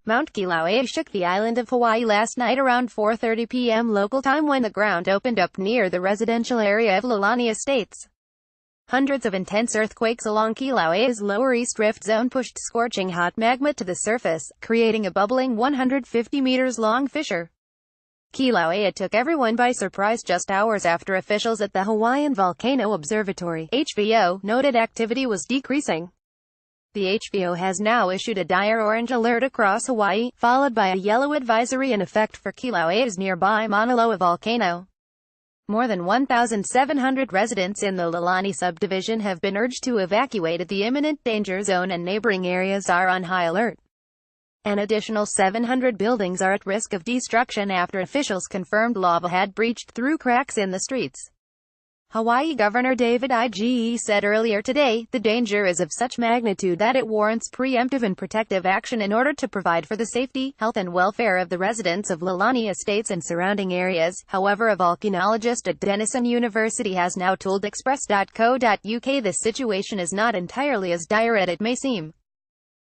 Mount Kilauea shook the island of Hawaii last night around 4:30 p.m. local time when the ground opened up near the residential area of Leilani Estates. Hundreds of intense earthquakes along Kilauea's lower east rift zone pushed scorching hot magma to the surface, creating a bubbling 150 meters long fissure. Kilauea took everyone by surprise just hours after officials at the Hawaiian Volcano Observatory (HVO) noted activity was decreasing. The HVO has now issued a dire orange alert across Hawaii, followed by a yellow advisory in effect for Kilauea's nearby Mauna Loa volcano. More than 1,700 residents in the Leilani subdivision have been urged to evacuate the imminent danger zone, and neighboring areas are on high alert. An additional 700 buildings are at risk of destruction after officials confirmed lava had breached through cracks in the streets. Hawaii Governor David Ige said earlier today, the danger is of such magnitude that it warrants preemptive and protective action in order to provide for the safety, health and welfare of the residents of Leilani Estates and surrounding areas. However, a volcanologist at Denison University has now told Express.co.uk the situation is not entirely as dire as it may seem.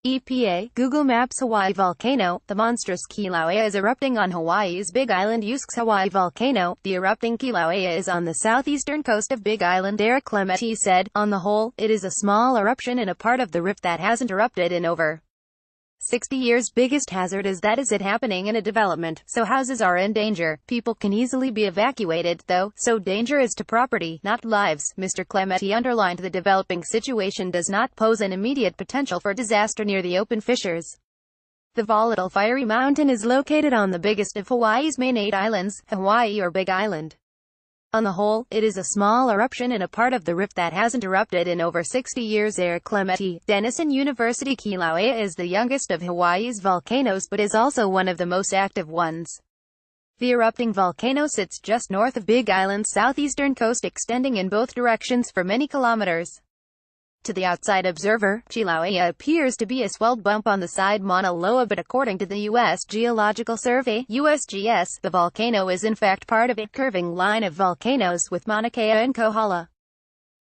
EPA, Google Maps Hawaii volcano. The monstrous Kilauea is erupting on Hawaii's Big Island. USC's Hawaii volcano. The erupting Kilauea is on the southeastern coast of Big Island. Eric Clementi said, on the whole, it is a small eruption in a part of the rift that hasn't erupted in over 60 years. Biggest hazard is that it happening in a development, so houses are in danger. People can easily be evacuated, though, so danger is to property, not lives. Mr. Clementi underlined the developing situation does not pose an immediate potential for disaster near the open fissures. The volatile fiery mountain is located on the biggest of Hawaii's main 8 islands, Hawaii or Big Island. On the whole, it is a small eruption in a part of the rift that hasn't erupted in over 60 years. Eric Clementi, Denison University. Kilauea is the youngest of Hawaii's volcanoes but is also one of the most active ones. The erupting volcano sits just north of Big Island's southeastern coast, extending in both directions for many kilometers. To the outside observer, Kilauea appears to be a swelled bump on the side Mauna Loa, but according to the U.S. Geological Survey (USGS), the volcano is in fact part of a curving line of volcanoes with Mauna Kea and Kohala.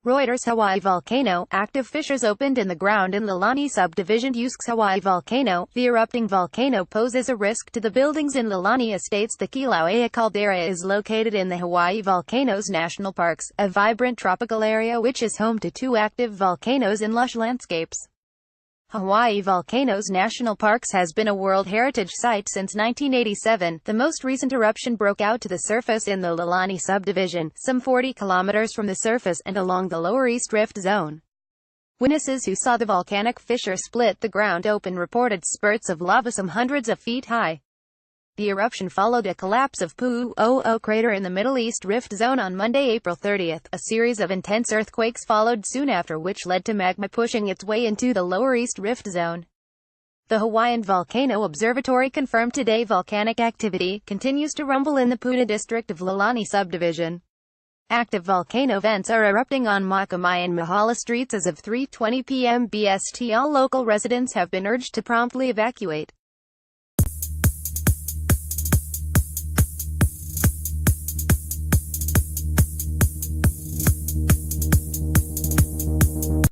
Reuters. Hawaii volcano. Active fissures opened in the ground in Leilani subdivision. USC's Hawaii volcano. The erupting volcano poses a risk to the buildings in Leilani Estates. The Kilauea caldera is located in the Hawaii Volcanoes National Parks, a vibrant tropical area which is home to 2 active volcanoes in lush landscapes. Hawaii Volcanoes National Parks has been a World Heritage Site since 1987. The most recent eruption broke out to the surface in the Leilani subdivision, some 40 kilometers from the surface and along the lower East Rift Zone. Witnesses who saw the volcanic fissure split the ground open reported spurts of lava some hundreds of feet high. The eruption followed a collapse of Pu'u'o crater in the Middle East Rift Zone on Monday, April 30. A series of intense earthquakes followed soon after, which led to magma pushing its way into the Lower East Rift Zone. The Hawaiian Volcano Observatory confirmed today volcanic activity continues to rumble in the Puna district of Leilani subdivision. Active volcano vents are erupting on Makamai and Mahala streets as of 3:20 p.m. BST. All local residents have been urged to promptly evacuate.